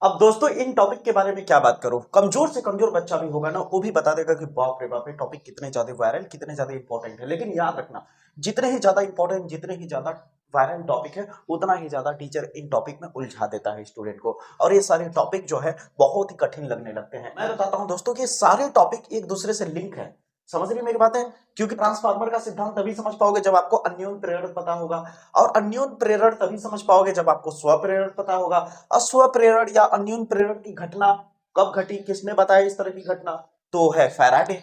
अब दोस्तों इन टॉपिक के बारे में क्या बात करूं। कमजोर से कमजोर बच्चा भी होगा ना, वो भी बता देगा कि बाप रे बाप, ये टॉपिक कितने ज्यादा वायरल, कितने ज्यादा इंपॉर्टेंट है। लेकिन याद रखना, जितने ही ज्यादा इंपॉर्टेंट, जितने ही ज्यादा वायरल टॉपिक है, उतना ही ज्यादा टीचर इन टॉपिक में उलझा देता है स्टूडेंट को। और ये सारे टॉपिक जो है बहुत ही कठिन लगने लगते हैं। मैं बताता हूँ दोस्तों कि सारे टॉपिक एक दूसरे से लिंक है। समझ रही मेरी बात है? क्योंकि ट्रांसफार्मर का सिद्धांत तभी समझ पाओगे जब आपको अन्योन प्रेरण पता होगा, और अन्योन प्रेरण तभी समझ पाओगे जब आपको स्वप्रेरण पता होगा। अस्वप्रेरण या अन्योन प्रेरण की घटना कब घटी, किसने बताया इस तरह की घटना, तो है फैराडे।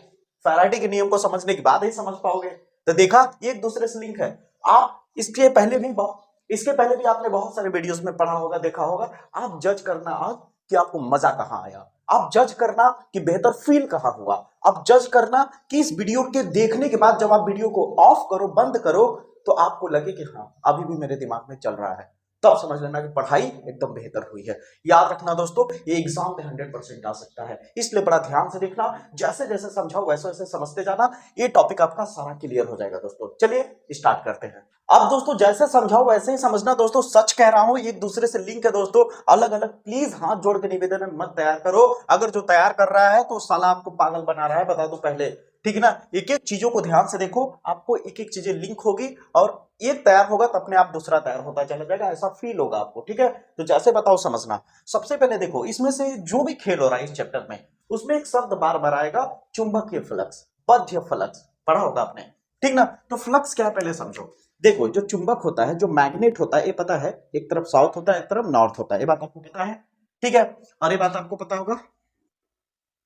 फैराडे के नियम को समझने के बाद ही समझ पाओगे। तो देखा, एक दूसरे से लिंक है। आप इसके पहले भी आपने बहुत सारे वीडियोस में पढ़ा होगा, देखा होगा। आप जज करना आप कि आपको मजा कहां आया, आप जज करना कि बेहतर फील कहां हुआ, आप जज करना कि इस वीडियो के देखने के बाद जब आप वीडियो को ऑफ करो, बंद करो, तो आपको लगे कि हाँ अभी भी मेरे दिमाग में चल रहा है। तब समझ लेना कि पढ़ाई एकदम बेहतर हुई है। याद रखना दोस्तों, ये एग्जाम में 100% आ सकता है, इसलिए बड़ा ध्यान से देखना। जैसे जैसे समझाओ वैसे वैसे समझते जाना, ये टॉपिक आपका सारा क्लियर हो जाएगा दोस्तों। चलिए स्टार्ट करते हैं। अब दोस्तों जैसे समझाओ वैसे ही समझना दोस्तों, सच कह रहा हूं, एक दूसरे से लिंक है दोस्तों। अलग अलग प्लीज हाथ जोड़ के निवेदन है, मत तैयार करो। अगर जो तैयार कर रहा है तो साला आपको पागल बना रहा है, बता दो पहले, ठीक है ना। एक एक चीजों को ध्यान से देखो, आपको एक एक चीजें लिंक होगी, और एक तैयार होगा तो अपने आप दूसरा तैयार होता चला जाएगा, ऐसा फील होगा आपको, ठीक है। तो जैसे बताओ समझना। सबसे पहले देखो, इसमें से जो भी खेल हो रहा है इस चैप्टर में, उसमें एक शब्द बार बार आएगा, चुंबकीय फ्लक्स, बाध्य फ्लक्स, पढ़ा होगा आपने, ठीक ना। तो फ्लक्स क्या है पहले समझो। देखो, जो चुंबक होता है, जो मैग्नेट होता है, ये पता है, एक तरफ साउथ होता है, एक तरफ नॉर्थ होता है, ये बात आपको पता है, ठीक है। और ये बात आपको पता होगा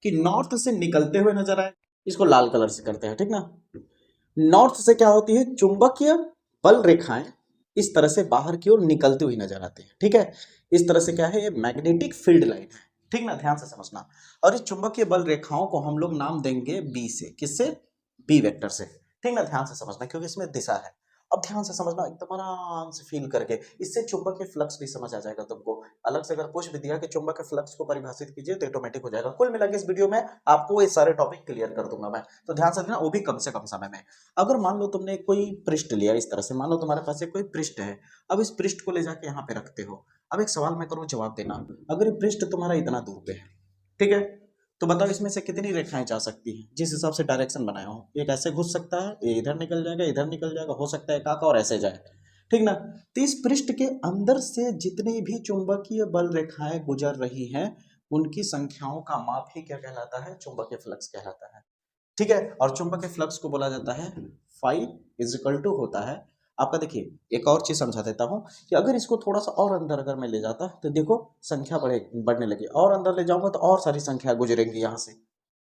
कि नॉर्थ से निकलते हुए नजर आए, इसको लाल कलर से करते हैं, ठीक ना। नॉर्थ से क्या होती है, चुंबकीय बल रेखाएं इस तरह से बाहर की ओर निकलती हुई नजर आती है, ठीक है। इस तरह से क्या है, ये मैग्नेटिक फील्ड लाइन है, ठीक ना, ध्यान से समझना। और इस चुंबकीय बल रेखाओं को हम लोग नाम देंगे बी से, किससे, बी वेक्टर से, ठीक ना, ध्यान से समझना, क्योंकि इसमें दिशा है। अब ध्यान से समझना, एकदम आराम से फील करके, इससे चुंबकीय फ्लक्स भी समझ आ जाएगा तुमको। अलग से अगर पूछ भी दिया कि चुंबकीय फ्लक्स को परिभाषित कीजिए, तो ऑटोमेटिक हो जाएगा। कुल मिला के इस वीडियो में आपको ये सारे टॉपिक क्लियर कर दूंगा मैं, तो ध्यान से देना, वो भी कम से कम समय में। अगर मान लो तुमने कोई पृष्ठ लिया इस तरह से, मान लो तुम्हारे पास एक कोई पृष्ठ है, अब इस पृष्ठ को ले जाके यहाँ पे रखते हो। अब एक सवाल मैं करूँ, जवाब देना। अगर ये पृष्ठ तुम्हारा इतना दूर पे है, ठीक है, तो बताओ इसमें से कितनी रेखाएं जा सकती हैं, जिस हिसाब से डायरेक्शन बनाया हो। एक ऐसे घुस सकता है, ये इधर निकल जाएगा, इधर निकल जाएगा, हो सकता है काका और ऐसे जाए, ठीक ना। तो इस पृष्ठ के अंदर से जितनी भी चुंबकीय बल रेखाएं गुजर रही हैं, उनकी संख्याओं का माप ही क्या कहलाता है, चुंबकीय फ्लक्स कहलाता है, ठीक है। और चुंबकीय फ्लक्स को बोला जाता है फाई इज इक्वल टू होता है आपका। देखिए एक और चीज समझा देता हूं, कि अगर इसको थोड़ा सा और अंदर अगर मैं ले जाता तो देखो संख्या बढ़ने लगी, और अंदर ले जाऊंगा तो और सारी संख्या गुजरेंगी यहां से।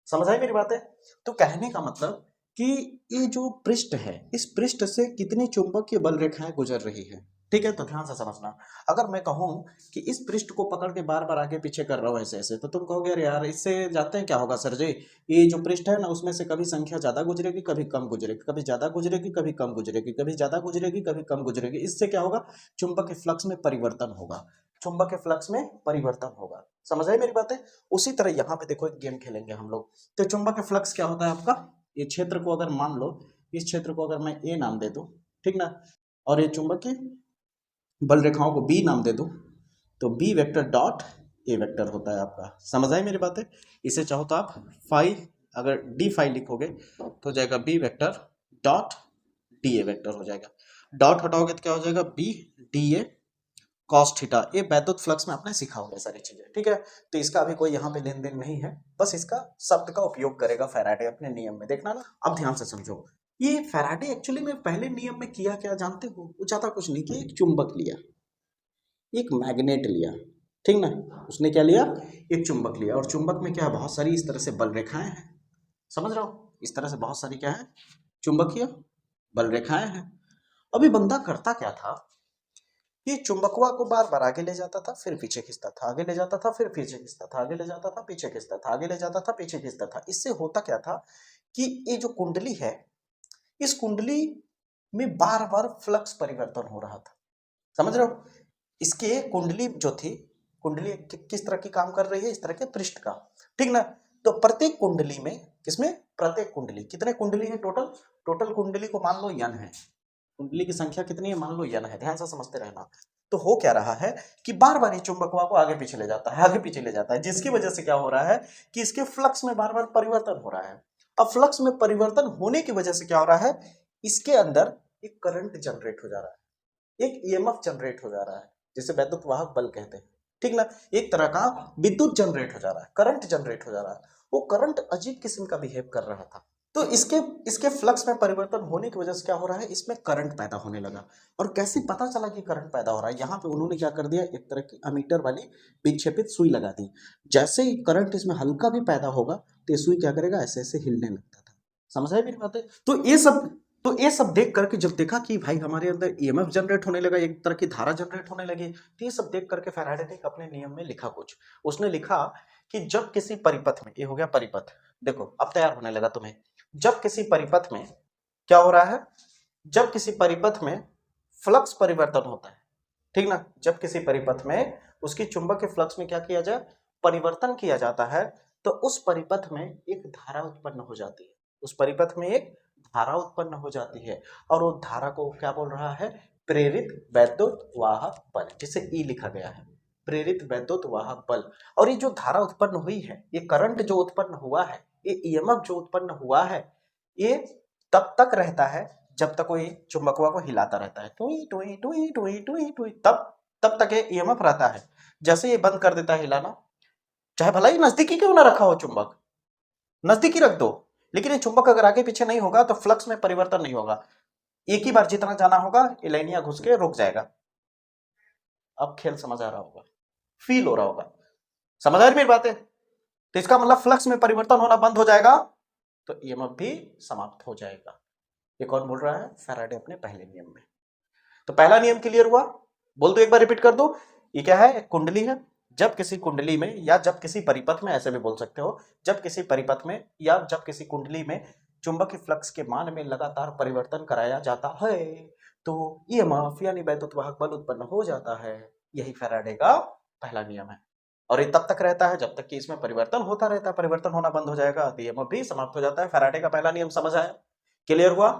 समझ आई मेरी बात है? तो कहने का मतलब कि ये जो पृष्ठ है, इस पृष्ठ से कितनी चुंबकीय बल रेखाएं गुजर रही है, ठीक है। तो ध्यान से समझना। अगर मैं कहूं कि इस पृष्ठ को पकड़ के बार बार आगे पीछे कर रहा हूं ऐसे ऐसे, तो तुम कहोगे अरे यार, इससे जानते हैं क्या होगा सर जी, ये जो पृष्ठ है ना, उसमें से कभी संख्या ज्यादा गुजरेगी, कभी कम गुजरेगी, कभी ज्यादा गुजरेगी, कभी कम गुजरेगी, कभी ज्यादा गुजरेगी, कभी कम गुजरेगी। इससे क्या होगा, चुंबकीय फ्लक्स में परिवर्तन होगा, चुंबकीय फ्लक्स में परिवर्तन होगा। समझ आई मेरी बात है? उसी तरह यहाँ पे देखो, एक गेम खेलेंगे हम लोग। तो चुंबकीय फ्लक्स क्या होता है आपका, ये क्षेत्र को अगर मान लो, इस क्षेत्र को अगर मैं ए नाम दे दूं, ठीक ना, और ये चुंबकीय बल रेखाओं को बी नाम दे दूं, तो B vector dot A vector होता है आपका। समझ आई मेरी बात है? इसे चाहो तो आप फाई, अगर डी फाई लिखोगे तो हो जाएगा B vector dot D A vector हो जाएगा। डॉट हटाओगे तो क्या हो जाएगा, B D A cos theta. ये वैद्युत फ्लक्स में आपने सीखा होगा सारी चीजें, ठीक है। तो इसका अभी कोई यहाँ पे लेन देन नहीं है, बस इसका शब्द का उपयोग करेगा फैराडे अपने नियम में, देखना ना। अब ध्यान से समझो, ये फैराडे एक्चुअली में पहले नियम में किया क्या जानते हो, वो ज्यादा कुछ नहीं किया, एक चुंबक लिया, एक मैग्नेट लिया, ठीक ना। उसने क्या लिया, एक चुंबक लिया, और चुंबक में क्या है, बहुत सारी इस तरह से बल रेखाएं हैं, समझ रहे हो, इस तरह से बहुत सारी क्या है, चुंबकीय बल रेखाएं हैं। अभी बंदा करता क्या था, ये चुंबकवा को बार बार आगे ले जाता था, फिर पीछे खींचता था, आगे ले जाता था, फिर पीछे खींचता था, आगे ले जाता था, पीछे खींचता था, आगे ले जाता था, पीछे खींचता था। इससे होता क्या था कि ये जो कुंडली है, इस कुंडली में बार बार फ्लक्स परिवर्तन हो रहा था, समझ रहे हो। इसके कुंडली जो थी, कुंडली किस तरह की काम कर रही है, इस तरह के पृष्ठ का, ठीक ना। तो प्रत्येक कुंडली में, किसमें, प्रत्येक कुंडली, कितने कुंडली है टोटल, टोटल कुंडली को मान लो n है, कुंडली की संख्या कितनी है मान लो n है, ध्यान से समझते रहना। तो हो क्या रहा है कि बार बार ये चुंबकवा को आगे पीछे ले जाता है, आगे पीछे ले जाता है, जिसकी वजह से क्या हो रहा है कि इसके फ्लक्स में बार बार परिवर्तन हो रहा है। अब फ्लक्स में परिवर्तन होने की वजह से क्या हो रहा है, इसके अंदर एक करंट जनरेट हो जा रहा है, एक ईएमएफ जनरेट हो जा रहा है, जिसे वैद्युत वाहक बल कहते हैं, ठीक ना। एक तरह का विद्युत जनरेट हो जा रहा है, करंट जनरेट हो जा रहा है। वो करंट अजीब किस्म का बिहेव कर रहा था, तो इसके इसके फ्लक्स में परिवर्तन होने की वजह से क्या हो रहा है, इसमें करंट पैदा होने लगा। और कैसे पता चला कि करंट पैदा हो रहा है, यहाँ पे उन्होंने क्या कर दिया, एक तरह की अमीटर वाली विक्षेपित सुई लगा दी। जैसे ही करंट इसमें हल्का भी पैदा होगा तो ये सुई क्या करेगा, ऐसे ऐसे हिलने लगता था। समझ आए मेरी बातें? तो ये सब देख करके जब देखा कि भाई हमारे अंदर ईएमएफ जनरेट होने लगा, एक तरह की धारा जनरेट होने लगी, तो ये सब देख करके फैराडे ने अपने नियम में लिखा कुछ। उसने लिखा कि जब किसी परिपथ में, ये हो गया परिपथ, देखो अब तैयार होने लगा तुम्हें, जब किसी परिपथ में क्या हो रहा है, जब किसी परिपथ में फ्लक्स परिवर्तन होता है, ठीक ना, जब किसी परिपथ में उसकी चुंबकीय फ्लक्स में क्या किया जाए, परिवर्तन किया जाता है, तो उस परिपथ में एक धारा उत्पन्न हो जाती है, उस परिपथ में एक धारा उत्पन्न हो जाती है, और वो धारा को क्या बोल रहा है, प्रेरित वैद्युत वाहक बल, जिसे ई लिखा गया है, प्रेरित वैद्युत वाहक बल। और ये जो धारा उत्पन्न हुई है, ये करंट जो उत्पन्न हुआ है, ये ईएमएफ जो उत्पन्न हुआ है, ये तब तक रहता है जब तक कोई चुंबकवा को हिलाता रहता है, टुई टुई टुई टुई टुई टुई, तब तक ये ईएमएफ रहता है। जैसे ये बंद कर देता है हिलाना, चाहे भला ही नजदीकी क्यों ना रखा हो चुंबक, नजदीकी रख दो, लेकिन ये चुंबक अगर आगे पीछे नहीं होगा तो फ्लक्स में परिवर्तन नहीं होगा, एक ही बार जितना जाना होगा ये लाइनिया घुस के रुक जाएगा। अब खेल समझ आ रहा होगा, फील हो रहा होगा, समझ आ रही मेरी बातें? तो इसका मतलब फ्लक्स में परिवर्तन होना बंद हो जाएगा तो ईएमएफ भी समाप्त हो जाएगा। ये कौन बोल रहा है, फैराडे अपने पहले नियम में। तो पहला नियम क्लियर हुआ, बोल दो एक बार, रिपीट कर दो। ये क्या है, एक कुंडली है, जब किसी कुंडली में या जब किसी परिपथ में, ऐसे भी बोल सकते हो, जब किसी परिपथ में या जब किसी कुंडली में चुंबकीय फ्लक्स के मान में लगातार परिवर्तन कराया जाता है तो ईएमएफ यानी वैद्युत वाहक बल उत्पन्न हो जाता है। यही फैराडे का पहला नियम है, और ये तब तक रहता है जब तक कि इसमें परिवर्तन होता रहता है, परिवर्तन होना बंद हो जाएगा तो ईएमएफ भी समाप्त हो जाता है। फैराडे का पहला नियम समझ आया, क्लियर हुआ?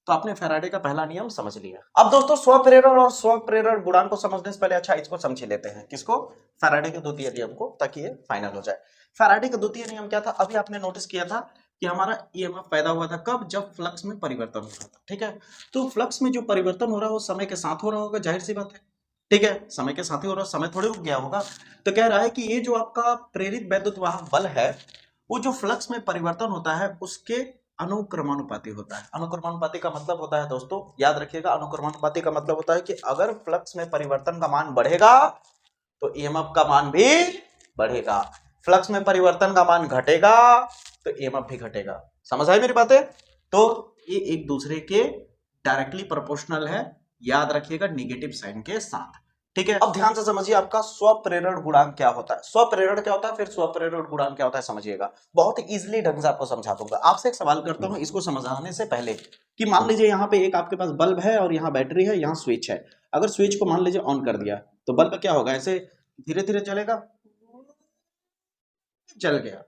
तो आपने फैराडे का पहला नियम समझ लिया। अब दोस्तों स्वप्रेरण और स्वप्रेरण गुणांक को समझने से पहले अच्छा इसको समझ लेते हैं, किसको, फैराडे के द्वितीय नियम को, ताकि ये फाइनल हो जाए। फैराडे का द्वितीय नियम क्या था, अभी आपने नोटिस किया था कि हमारा ईएमएफ पैदा हुआ था कब, जब फ्लक्स में परिवर्तन हो रहा था, ठीक है। तो फ्लक्स में जो परिवर्तन हो रहा है वो समय के साथ हो रहा होगा, जाहिर सी बात है, ठीक है, समय के साथ ही हो रहा, समय थोड़ी रुक गया होगा। तो कह रहा है कि ये जो आपका प्रेरित वैद्युत वाहक बल है, वो जो फ्लक्स में परिवर्तन होता है उसके अनुक्रमानुपाती होता है। अनुक्रमानुपाती का मतलब होता है दोस्तों, याद रखिएगा, अनुक्रमानुपाती का मतलब होता है कि अगर फ्लक्स में परिवर्तन का मान बढ़ेगा तो ईएमएफ का मान भी बढ़ेगा, फ्लक्स में परिवर्तन का मान घटेगा तो ईएमएफ भी घटेगा। समझ आई मेरी बातें? तो ये एक दूसरे के डायरेक्टली प्रोपोर्शनल है, याद रखिएगा, निगेटिव साइन के साथ, ठीक है। अब ध्यान से समझिए आपका स्वप्रेरण गुणांक क्या होता है, स्वप्रेरण क्या होता है, फिर स्वप्रेरण गुणांक क्या होता है, समझिएगा। बहुत इजीली ढंग से आपको समझा दूंगा। आपसे एक सवाल करता हूं इसको समझाने से पहले, कि मान लीजिए यहाँ पे एक आपके पास बल्ब है और यहाँ बैटरी है, यहाँ स्विच है। अगर स्विच को मान लीजिए ऑन कर दिया तो बल्ब क्या होगा, ऐसे धीरे धीरे जलेगा, जल गया,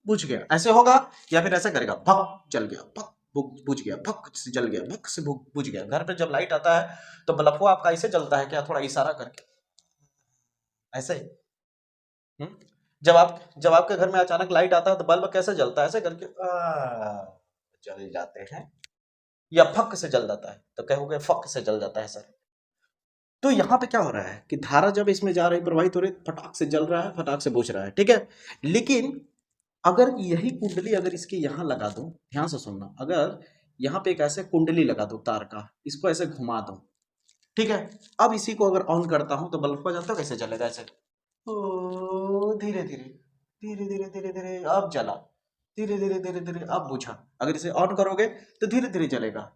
बुझ गया, ऐसे होगा, या फिर ऐसे करेगा, भक जल गया, भक बुझ गया, भक से जल गया, भक से बुझ गया। घर पे जब लाइट आता है तो बल्ब आपका ऐसे जलता है क्या, थोड़ा इशारा करके ऐसे। जब आपके घर में अचानक लाइट आता है तो बल्ब कैसे जलता है, ऐसे करके जल जाते हैं, या फक से जल जाता है, तो कहोगे फक से जल जाता है सर। तो यहाँ पे क्या हो रहा है कि धारा जब इसमें जा रही, प्रवाहित हो रही, फटाक से जल रहा है, फटाक से बुझ रहा है, ठीक है। लेकिन अगर यही कुंडली अगर इसकी यहाँ लगा दूं, ध्यान से सुनना, अगर यहाँ पे एक ऐसे कुंडली लगा दूं तार का, इसको ऐसे घुमा दूं, ठीक है। अब इसी को अगर ऑन करता हूं तो बल्ब को जानते हो कैसे जलेगा, ऐसे धीरे धीरे धीरे धीरे धीरे धीरे, अब जला, धीरे धीरे धीरे धीरे, अब बुझा। अगर इसे ऑन करोगे तो धीरे धीरे जलेगा,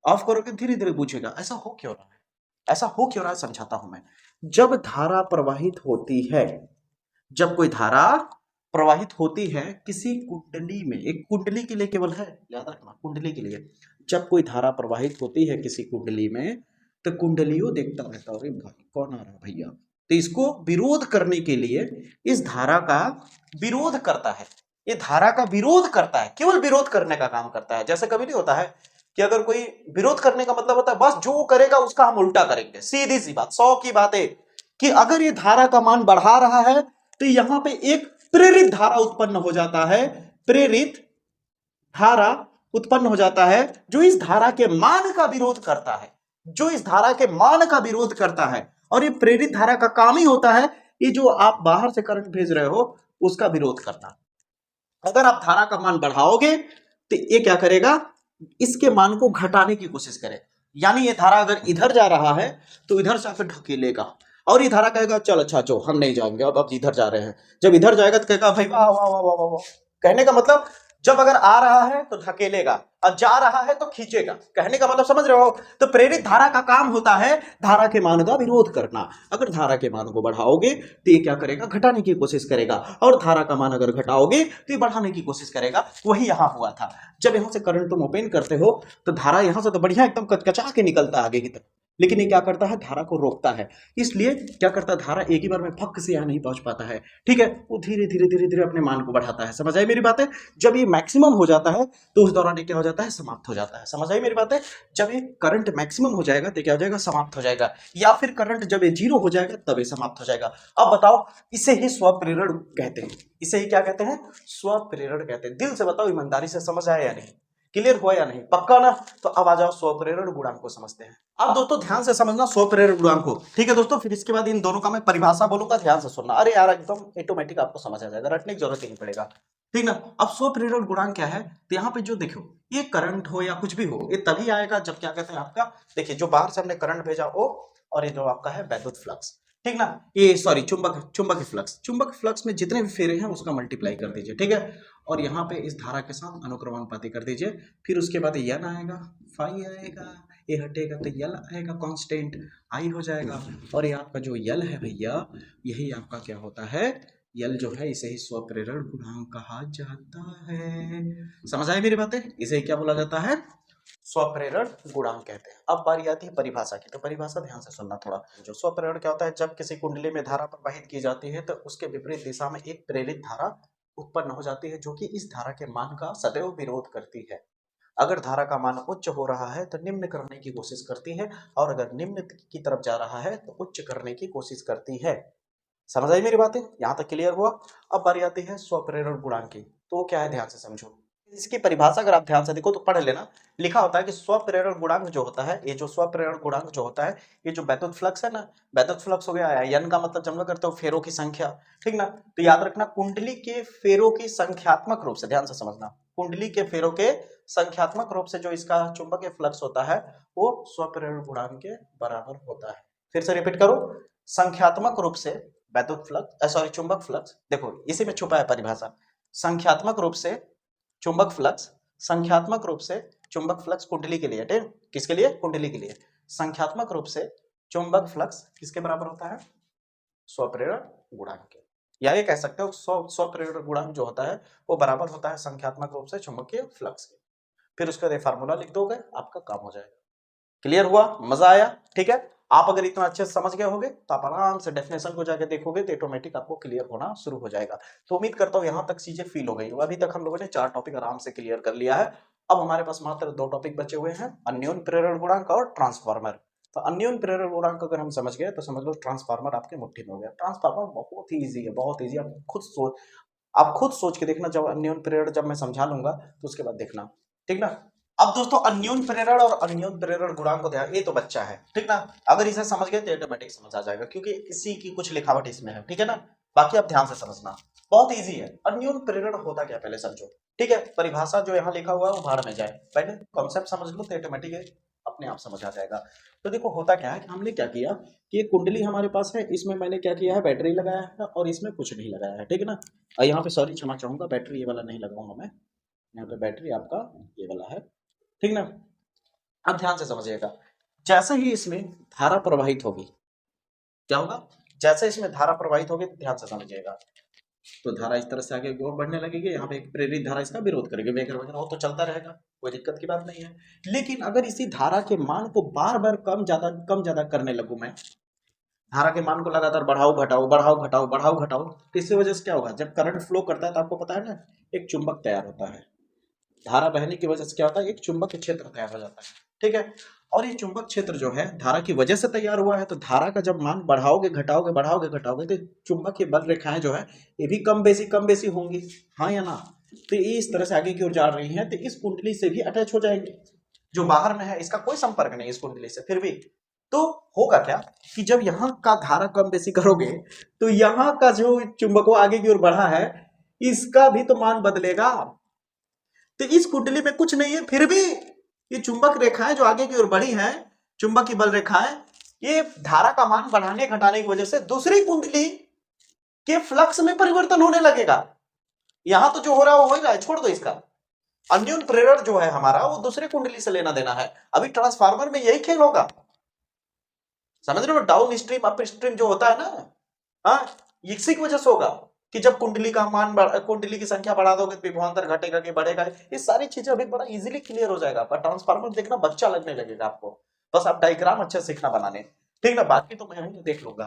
ऑफ करोगे धीरे धीरे बुझेगा। ऐसा हो क्यों रहा है, ऐसा हो क्यों रहा है, समझाता हूं मैं। जब धारा प्रवाहित होती है, जब कोई धारा प्रवाहित होती है किसी कुंडली में, एक कुंडली के लिए केवल है, याद रखना, कुंडली के लिए, जब कोई धारा प्रवाहित होती है किसी कुंडली में तो कुंडलियों देखता रहता है, अरे भाई कौन आ रहा है भैया, तो इसको विरोध करने के लिए इस धारा का विरोध करता है, ये धारा का विरोध करता है, केवल विरोध करने का काम करता है। जैसे कभी नहीं होता है कि अगर कोई विरोध करने का मतलब होता है बस जो करेगा उसका हम उल्टा करेंगे, सीधी सी बात, 100 की बात है कि अगर ये धारा का मान बढ़ा रहा है तो यहां पे एक प्रेरित धारा उत्पन्न हो जाता है, प्रेरित धारा उत्पन्न हो जाता है जो इस धारा के मान का विरोध करता है, जो इस धारा के मान का विरोध करता है। और ये प्रेरित धारा का काम ही होता है ये जो आप बाहर से करंट भेज रहे हो उसका विरोध करना। अगर आप धारा का मान बढ़ाओगे तो ये क्या करेगा, इसके मान को घटाने की कोशिश करे, यानी ये धारा अगर इधर जा रहा है तो इधर से आकर ढकेलेगा, और ये धारा कहेगा चल अच्छा चो हम नहीं जाएंगे, अब इधर जा रहे हैं। जब इधर जाएगा तो कहेगा भाई वाह वाह वाह वाह वाह। कहने का मतलब जब अगर आ रहा है तो धकेलेगा और जा रहा है तो खींचेगा, कहने का मतलब समझ रहे हो। तो प्रेरित धारा का काम होता है धारा के मान का विरोध करना। अगर धारा के मान को बढ़ाओगे तो ये क्या करेगा, घटाने की कोशिश करेगा, और धारा का मान अगर घटाओगे तो ये बढ़ाने की कोशिश करेगा। वही यहां हुआ था, जब यहां से करंट तुम ओपन करते हो तो धारा यहां से तो बढ़िया एकदम कचकचा के निकलता है आगे की तरफ, लेकिन ये क्या करता है, धारा को रोकता है। इसलिए क्या करता है, धारा एक ही बार में फक से यहां नहीं पहुंच पाता है, ठीक है, वो धीरे धीरे धीरे धीरे अपने मान को बढ़ाता है। समझ आई मेरी बातें। जब ये मैक्सिमम हो जाता है तो उस दौरान ये क्या हो जाता है, समाप्त हो जाता है। समझ आई मेरी बातें। जब ये करंट मैक्सिमम हो जाएगा तो क्या हो जाएगा, समाप्त हो जाएगा, या फिर करंट जब ये जीरो हो जाएगा तब ये समाप्त हो जाएगा। अब बताओ, इसे ही स्वप्रेरण कहते हैं, इसे ही क्या कहते हैं, स्वप्रेरण कहते हैं। दिल से बताओ, ईमानदारी से समझ आया या नहीं, क्लियर हुआ या नहीं, पक्का ना। तो अब आ जाओ स्वप्रेरण गुणांक को समझते हैं। अब दोस्तों ध्यान से समझना स्वप्रेरण गुणांक को, ठीक है दोस्तों। फिर इसके बाद इन दोनों का मैं परिभाषा बोलूंगा, ध्यान से सुनना। अरे यार एकदम ऑटोमेटिक आपको समझ आ जाएगा, रटने की जरूरत ही नहीं पड़ेगा, ठीक ना। अब स्वप्रेरण गुणांक क्या है, तो यहाँ पे जो देखो ये करंट हो या कुछ भी हो, ये तभी आएगा जब क्या कहते हैं आपका, देखिए जो बाहर से हमने करंट भेजा वो, और ये जो आपका है वैद्युत फ्लक्स, ठीक ना, ये सॉरी चुंबक फ्लक्स, चुंबक फ्लक्स में जितने भी फेरे हैं उसका मल्टीप्लाई कर दीजिए, ठीक है। और यहाँ पे इस धारा के साथ अनुक्रमानुपाती कर दीजिए। फिर उसके बाद यन आएगा, फाई आएगा, ये हटेगा तो यल आएगा, कांस्टेंट आई हो जाएगा। और ये आपका जो यल है भैया, यही आपका क्या होता है, यल जो है इसे ही स्वप्रेरण गुणांक कहा जाता है। समझ आई मेरी बातें, इसे क्या बोला जाता है, स्वप्रेरण गुणांक कहते हैं। अब बारी आती है परिभाषा की, तो परिभाषा ध्यान से सुनना थोड़ा। जो स्वप्रेरण क्या होता है, जब किसी कुंडली में धारा प्रवाहित की जाती है तो उसके विपरीत दिशा में एक प्रेरित धारा उत्पन्न हो जाती है जो कि इस धारा के मान का सदैव विरोध करती है। अगर धारा का मान उच्च हो रहा है तो निम्न करने की कोशिश करती है, और अगर निम्न की तरफ जा रहा है तो उच्च करने की कोशिश करती है। समझ आई मेरी बातें, यहां तक क्लियर हुआ। अब बारी आती है स्वप्रेरण गुणांक की, तो क्या है ध्यान से समझो। इसकी परिभाषा अगर आप ध्यान से देखो तो पढ़ लेना, लिखा होता है कि स्वप्रेरण गुणांक जो होता है, ये जो स्वप्रेरण गुणांक जो होता है, ये जो वैद्युत फ्लक्स है ना, वैद्युत फ्लक्स हो गया, यन का मतलब जब करते हो फेरों की संख्या, ठीक ना। तो याद रखना कुंडली के फेरों की संख्यात्मक रूप से, ध्यान से समझना, कुंडली के फेरों के संख्यात्मक रूप से जो इसका चुंबकीय फ्लक्स होता है वो स्वप्रेरण गुणांक के बराबर होता है। फिर से रिपीट करो, संख्यात्मक रूप से वैद्युत फ्लक्स सॉरी चुंबक फ्लक्स, देखो इसी में छुपा है परिभाषा, संख्यात्मक रूप से चुंबक फ्लक्स, संख्यात्मक रूप से चुंबक फ्लक्स कुंडली के लिए, ठीक, किसके लिए, कुंडली के लिए, संख्यात्मक रूप से चुंबक फ्लक्स किसके बराबर होता है, स्वप्रेरण गुणांक के। या ये कह सकते हो स्वप्रेरण गुणांक जो होता है वो बराबर होता है संख्यात्मक रूप से चुंबकीय फ्लक्स के। फिर उसका ये फार्मूला लिख दोगे, आपका काम हो जाएगा। क्लियर हुआ, मजा आया, ठीक है। आप अगर इतना अच्छे से समझ गए होगे तो आप आराम से डेफिनेशन को जाके देखोगे तो ऑटोमेटिक आपको क्लियर होना शुरू हो जाएगा। तो उम्मीद करता हूँ यहाँ तक चीजें फील हो गई। अभी तक हम लोगों ने 4 टॉपिक आराम से क्लियर कर लिया है। अब हमारे पास मात्र 2 टॉपिक बचे हुए हैं, अन्योन्य प्रेरण गुणांक और ट्रांसफार्मर। तो अन्योन्य प्रेरण गुणांक अगर हम समझ गए तो समझ लो ट्रांसफार्मर आपके मुट्ठी में हो गया। ट्रांसफार्मर बहुत ही ईजी है, बहुत ईजी। आप खुद सोच के देखना, जब अन्योन्य प्रेरण जब मैं समझा लूंगा तो उसके बाद देखना, ठीक ना। अब दोस्तों अन्योन्य प्रेरण और अन्योन्य प्रेरण गुणांक को ध्यान, ये तो बच्चा है, ठीक ना। अगर इसे समझ गए तो ऑटोमेटिक समझ आ जाएगा, क्योंकि इसी की कुछ लिखावट इसमें है, ठीक है ना। बाकी आप ध्यान से समझना, बहुत इजी है। अन्योन्य प्रेरण होता क्या पहले समझो, ठीक है। परिभाषा जो यहाँ लिखा हुआ है वो भाड़ में जाए, पहले कॉन्सेप्ट समझ लो तो ऑटोमेटिक अपने आप समझ आ जाएगा। तो देखो होता क्या है कि हमने क्या किया कि एक कुंडली हमारे पास है, इसमें मैंने क्या किया है, बैटरी लगाया है और इसमें कुछ नहीं लगाया है, ठीक है ना। और यहाँ पे सॉरी क्षमा चाहूंगा, बैटरी ये वाला नहीं लगाऊंगा मैं, यहाँ पे बैटरी आपका ये वाला है, ठीक ना। अब ध्यान से समझिएगा, जैसे ही इसमें धारा प्रवाहित होगी क्या होगा, जैसे इसमें धारा प्रवाहित होगी, ध्यान से समझिएगा, तो धारा इस तरह से आगे और बढ़ने लगेगी। यहाँ पे एक प्रेरित धारा इसका विरोध करेगी, वगैरह वगैरह, वो तो चलता रहेगा, कोई दिक्कत की बात नहीं है। लेकिन अगर इसी धारा के मान को बार बार कम ज्यादा करने लगूं मैं, धारा के मान को लगातार बढ़ाओ घटाओ बढ़ाओ घटाओ बढ़ाओ घटाओ, तो इसकी वजह से क्या होगा, जब करंट फ्लो करता है तो आपको पता है ना, एक चुंबक तैयार होता है, धारा बहने की वजह से क्या होता है, एक चुंबक क्षेत्र तैयार हो जाता है, ठीक है। और ये चुंबक क्षेत्र जो है धारा की वजह से तैयार हुआ है, तो धारा का जब मान बढ़ाओगे घटाओगे बढ़ाओगे घटाओगे तो चुंबकीय बल रेखाएं जो है ये भी कम बेसी होंगी, हाँ या ना। तो ये इस तरह से आगे की ओर जा रही है, तो इस कुंडली से भी अटैच हो जाएंगे। जो बाहर में है इसका कोई संपर्क नहीं इस कुंडली से, फिर भी तो होगा क्या कि जब यहाँ का धारा कम बेसी करोगे तो यहाँ का जो चुंबक आगे की ओर बढ़ा है इसका भी तो मान बदलेगा। तो इस कुंडली में कुछ नहीं है, फिर भी ये चुंबक रेखाएं जो आगे की ओर बढ़ी हैं, चुंबकीय बल रेखाएं, ये धारा का मान बढ़ाने घटाने की वजह से दूसरी कुंडली के फ्लक्स में परिवर्तन होने लगेगा। यहां तो जो हो रहा है वो हो ही रहा है, छोड़ दो इसका। अन्योन प्रेरण जो है हमारा वो दूसरे कुंडली से लेना देना है। अभी ट्रांसफार्मर में यही खेल होगा, समझ रहे हो, डाउन स्ट्रीम अप स्ट्रीम जो होता है ना, हाँ, इसी की वजह से होगा कि जब कुंडली का मान कुंडली की संख्या बढ़ा दोगे तो विभवांतर घटेगा कि बढ़ेगा, ये सारी चीजें अभी बड़ा इजीली क्लियर हो जाएगा। पर ट्रांसफार्मर देखना बच्चा लगने लगेगा आपको, बस आप डायग्राम अच्छे सीखना बनाने, ठीक ना, बाकी तो मैं यहीं देख लूंगा।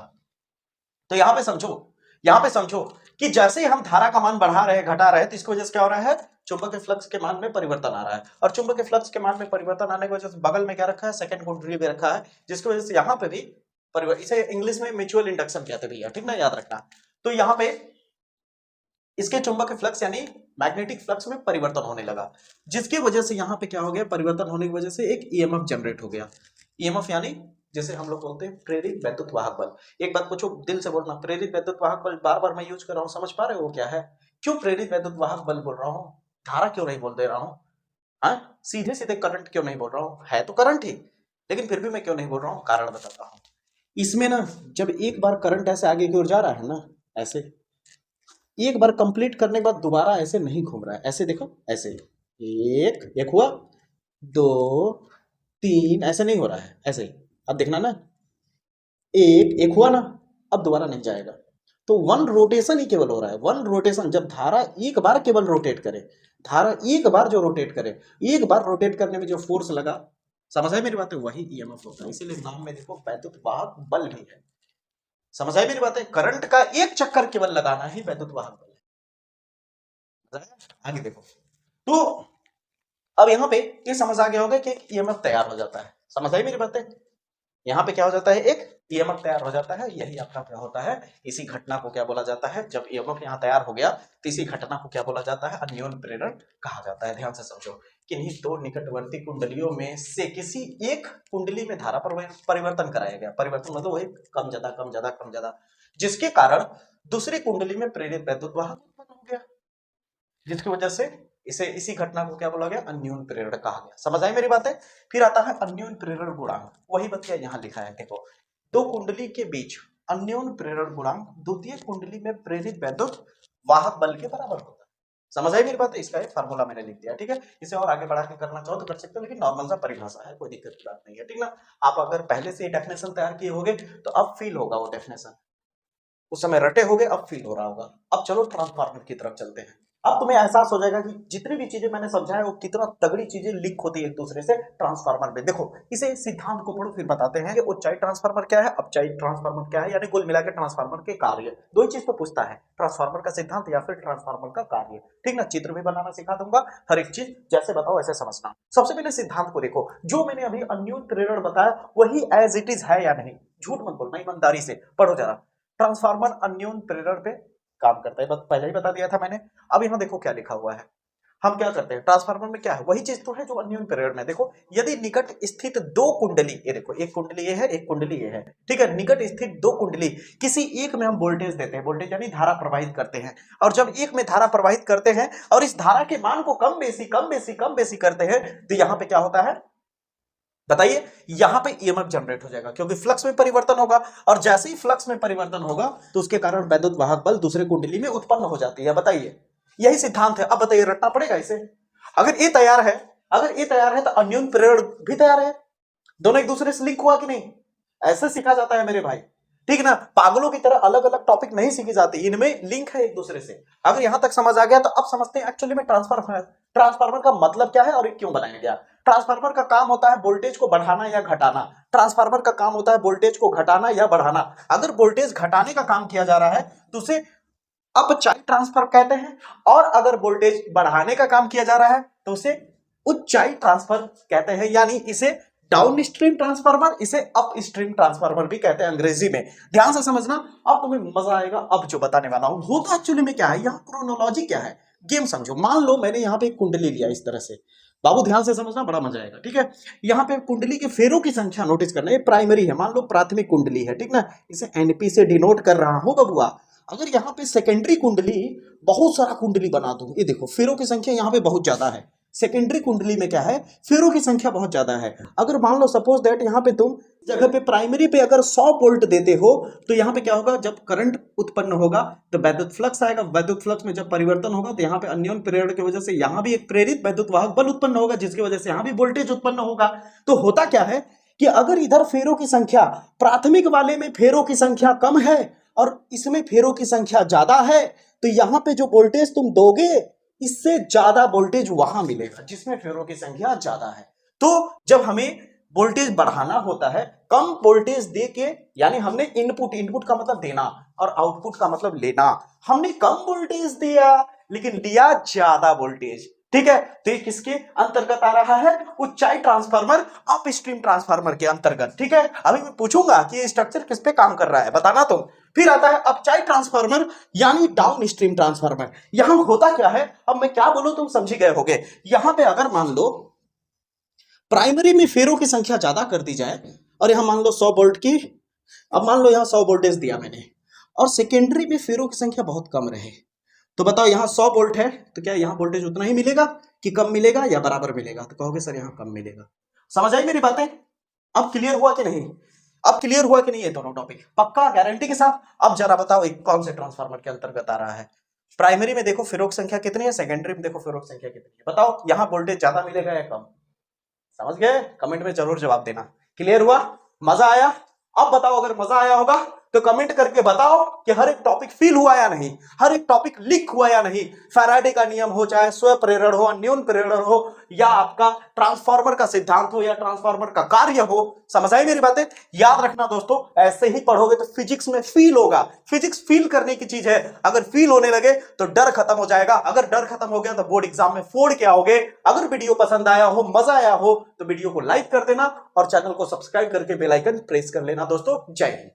तो यहाँ पे समझो कि जैसे ही हम धारा का मान बढ़ा रहे घटा रहे तो इसकी वजह से क्या हो रहा है, चुंबकीय फ्लक्स के मान में परिवर्तन आ रहा है। और चुंबकीय फ्लक्स के मान में परिवर्तन आने की वजह से बगल में क्या रखा है, सेकंड कुंडली भी रखा है, जिसकी वजह से यहाँ पे भी परिवर्तन, इसे इंग्लिश में म्यूचुअल इंडक्शन कहते हैं भैया, ठीक ना, याद रखना। तो यहाँ पे इसके चुंबकीय फ्लक्स यानी मैग्नेटिक फ्लक्स में परिवर्तन होने लगा, जिसकी वजह से यहाँ पे क्या हो गया, परिवर्तन होने की वजह से एक ईएमएफ जनरेट हो गया। ईएमएफ यानी जैसे हम लोग बोलते हैं प्रेरित वैद्युत वाहक बल। एक बात पूछो, दिल से बोलना, प्रेरित वैद्युत वाहक बल बार बार मैं यूज कर रहा हूँ, समझ पा रहे हो क्या है, क्यों प्रेरित वैद्युत वाहक बल बोल रहा हूँ, धारा क्यों नहीं बोल दे रहा हूँ, हाँ, सीधे सीधे करंट क्यों नहीं बोल रहा हूँ, है तो करंट ही, लेकिन फिर भी मैं क्यों नहीं बोल रहा हूँ, कारण बताता हूँ। इसमें ना जब एक बार करंट ऐसे आगे की ओर जा रहा है ना, ऐसे एक बार कंप्लीट करने के बाद दोबारा ऐसे नहीं घूम रहा है, ऐसे देखो, ऐसे एक एक हुआ, दो, तीन, ऐसे नहीं हो रहा है, ऐसे ही अब देखना ना, एक एक हुआ ना, अब दोबारा नहीं जाएगा। तो वन रोटेशन ही केवल हो रहा है, वन रोटेशन, जब धारा एक बार केवल रोटेट करे, धारा एक बार जो रोटेट करे, एक बार रोटेट करने में जो फोर्स लगा, समझ आई मेरी बात है, वही ईएमएफ होता है। इसीलिए नाम में देखो वैद्युत वाहक बल भी है, समझ आई मेरी बात है, करंट का एक चक्कर केवल लगाना ही वैद्युत वाहक बल है। आगे देखो, तो अब यहाँ पे ये समझ आ गया होगा कि एक ईएमएफ तैयार हो जाता है, समझ आई मेरी बात है, यहाँ पे क्या हो जाता है, एक ईएमएफ तैयार हो जाता है, यही आपका क्या होता है, इसी घटना को क्या बोला जाता है, जब ईएमएफ यहाँ तैयार हो गया तो इसी घटना को क्या बोला जाता है, अन्योन प्रेरण कहा जाता है। ध्यान से समझो, किन्हीं दो निकटवर्ती कुंडलियों में से किसी एक कुंडली में धारा परिवर्तन कराया गया, परिवर्तन मतलब वही कम ज्यादा कम ज्यादा कम ज्यादा, जिसके कारण दूसरी कुंडली में प्रेरित वैद्युत वाहक उत्पन्न हो गया, जिसकी वजह से इसे इसी घटना को क्या बोला गया, अन्योन प्रेरण कहा गया। समझ आई मेरी बात है। फिर आता है अन्योन प्रेरण गुणांक, वही बतिया यहाँ लिखा है, देखो, दो कुंडली के बीच अन्योन प्रेरण गुणांक द्वितीय कुंडली में प्रेरित वैद्युत वाहक बल के बराबर होता है। समझ आई मेरी बात है, इसका एक फार्मूला मैंने लिख दिया, ठीक है। इसे और आगे बढ़ा के करना चाहो तो कर सकते हो, लेकिन नॉर्मल सा परिभाषा है, कोई दिक्कत की बात नहीं है, ठीक ना। आप अगर पहले से डेफिनेशन तैयार किए होगे तो अब फील होगा वो डेफिनेशन, उस समय रटे होगे, अब फील हो रहा होगा। अब चलो ट्रांसफार्मर की तरफ चलते हैं। अब तुम्हें एहसास हो जाएगा कि जितनी भी चीजें मैंने समझाया वो कितना तगड़ी चीजें लिंक होती है एक दूसरे से ट्रांसफार्मर में। देखो, इसे सिद्धांत को पढ़ो फिर बताते हैं कि ऊंचाई ट्रांसफार्मर क्या है, अपचाई ट्रांसफार्मर क्या है, यानी कुल मिला के ट्रांसफार्मर के कार्य, दो ही चीज तो पूछता है, ट्रांसफार्मर का सिद्धांत या फिर ट्रांसफार्मर का कार्य, ठीक ना। चित्र भी बनाना सिखा दूंगा, हर एक चीज जैसे बताओ वैसे समझना। सबसे पहले सिद्धांत को देखो, जो मैंने अभी अन्योन प्रेरण बताया वही एज इट इज है या नहीं, झूठ मत बोलना, ईमानदारी से पढ़ो जरा। ट्रांसफार्मर अन्योन प्रेरण पे काम करता है, बस पहले ही बता दिया था मैंने। अब यहाँ देखो क्या लिखा हुआ है, हम क्या करते हैं ट्रांसफार्मर में, क्या है वही चीज तो है जो अन्योन प्रेरण में। देखो, यदि निकट स्थित दो कुंडली, ये देखो एक कुंडली ये है एक कुंडली ये है, ठीक है, निकट स्थित दो कुंडली किसी एक में हम वोल्टेज देते हैं, वोल्टेज यानी धारा प्रवाहित करते हैं, और जब एक में धारा प्रवाहित करते हैं और इस धारा के मान को कम बेसी करते हैं तो यहाँ पे क्या होता है बताइए, यहां पे ईएमएफ जनरेट हो जाएगा, क्योंकि फ्लक्स में परिवर्तन होगा, और जैसे ही फ्लक्स में परिवर्तन होगा तो उसके कारण वैद्युत वाहक बल दूसरे कुंडली में उत्पन्न हो जाती है। बताइए, यही सिद्धांत है। अब बताइए, रटना पड़ेगा इसे। अगर ये तैयार है तो अन्योन प्रेरण भी तैयार है, दोनों एक दूसरे से लिंक हुआ कि नहीं, ऐसे सीखा जाता है मेरे भाई, ठीक ना। पागलों की तरह अलग अलग टॉपिक नहीं सीखी जाती, इनमें लिंक है एक दूसरे से। अगर यहां तक समझ आ गया तो अब समझते हैं एक्चुअली में ट्रांसफार्मर का मतलब क्या है और क्यों बनाया गया। ट्रांसफार्मर का काम होता है वोल्टेज को बढ़ाना या घटाना, ट्रांसफार्मर का काम होता है वोल्टेज को घटाना या बढ़ाना। अगर वोल्टेज घटाने का काम किया जा रहा है तो उसे अपचाई ट्रांसफर कहते हैं, और अगर वोल्टेज बढ़ाने का काम किया जा रहा है तो उसे ऊंचाई ट्रांसफर कहते हैं, यानी इसे डाउन स्ट्रीम ट्रांसफार्मर, इसे अप स्ट्रीम ट्रांसफार्मर भी कहते हैं अंग्रेजी में। ध्यान से समझना, अब तुम्हें मजा आएगा अब जो बताने वाला हूं। होता एक्चुअली में क्या है, यहाँ क्रोनोलॉजी क्या है, गेम समझो। मान लो मैंने यहाँ पे एक कुंडली लिया इस तरह से, बाबू ध्यान से समझना, बड़ा मजा आएगा, ठीक है। यहाँ पे कुंडली के फेरों की संख्या नोटिस करना, ये प्राइमरी है, मान लो प्राथमिक कुंडली है, ठीक ना, इसे एनपी से डिनोट कर रहा हूं बबुआ। अगर यहाँ पे सेकेंडरी कुंडली, बहुत सारा कुंडली बना दूं, ये देखो फेरों की संख्या यहाँ पे बहुत ज्यादा है। सेकेंडरी कुंडली में क्या है, फेरों की संख्या बहुत ज्यादा है। अगर मान लो सपोज दैट यहाँ पे तुम जगह पे प्राइमरी पे अगर 100 वोल्ट देते हो, तो यहाँ पे क्या होगा, जब करंट उत्पन्न होगा तो वैद्युत फ्लक्स आएगा। वैद्युत फ्लक्स में जब परिवर्तन होगा तो यहाँ पे अन्योन्य प्रेरण की वजह से यहाँ भी एक प्रेरित वैद्युत वाहक बल उत्पन्न होगा, जिसकी वजह से यहाँ भी वोल्टेज उत्पन्न होगा। तो होता क्या है कि अगर इधर फेरों की संख्या, प्राथमिक वाले में फेरों की संख्या कम है और इसमें फेरों की संख्या ज्यादा है, तो यहाँ पे जो वोल्टेज तुम दोगे इससे ज्यादा वोल्टेज वहां मिलेगा जिसमें फेरों की संख्या ज्यादा है। तो जब हमें वोल्टेज बढ़ाना होता है, कम वोल्टेज दे के, यानी हमने इनपुट का मतलब देना और आउटपुट का मतलब लेना, हमने कम वोल्टेज दिया लेकिन लिया ज्यादा वोल्टेज, ठीक है। तो ये किसके अंतर्गत आ रहा है, ऊंचाई ट्रांसफार्मर, अप स्ट्रीम ट्रांसफार्मर के अंतर्गत, ठीक है। अभी मैं पूछूंगा कि ये स्ट्रक्चर किस पे काम कर रहा है, बताना तुम। फिर आता है अपचाई ट्रांसफार्मर यानी डाउन स्ट्रीम ट्रांसफार्मर। यहां होता क्या है, अब मैं क्या बोलूं तुम समझ गए होगे। यहां पे अगर मान लो प्राइमरी में फेरों की संख्या ज्यादा कर दी जाए और यहां मान लो 100 वोल्ट की, अब मान लो यहां 100 वोल्टेज दिया मैंने, और सेकेंडरी में फेरों की संख्या बहुत कम रहे, तो बताओ यहां 100 वोल्ट है तो क्या यहां वोल्टेज उतना ही मिलेगा कि कम मिलेगा या बराबर मिलेगा, तो कहोगे सर यहां कम मिलेगा। समझ आई मेरी बातें, अब क्लियर हुआ कि नहीं, अब क्लियर हुआ कि नहीं ये दोनों टॉपिक, पक्का गारंटी के साथ। अब जरा बताओ एक कौन से ट्रांसफार्मर के अंतर्गत आ रहा है। प्राइमरी में देखो फेरों की संख्या कितनी है, सेकेंडरी में देखो फेरों की संख्या कितनी है, बताओ यहां वोल्टेज ज्यादा मिलेगा या कम। समझ गए, कमेंट में जरूर जवाब देना। क्लियर हुआ, मजा आया। अब बताओ अगर मजा आया होगा तो कमेंट करके बताओ कि हर एक टॉपिक फील हुआ या नहीं, हर एक टॉपिक लिख हुआ या नहीं। फैराडे का नियम हो, चाहे स्व प्रेरण हो, अन्योन्य प्रेरण हो, या आपका ट्रांसफार्मर का सिद्धांत हो, या ट्रांसफार्मर का कार्य हो, समझ आई मेरी बातें। याद रखना दोस्तों, ऐसे ही पढ़ोगे तो फिजिक्स में फील होगा। फिजिक्स फील करने की चीज है, अगर फील होने लगे तो डर खत्म हो जाएगा। अगर डर खत्म हो गया तो बोर्ड एग्जाम में फोड़ के आओगे। अगर वीडियो पसंद आया हो, मजा आया हो, तो वीडियो को लाइक कर देना और चैनल को सब्सक्राइब करके बेल आइकन प्रेस कर लेना दोस्तों। जय हिंद।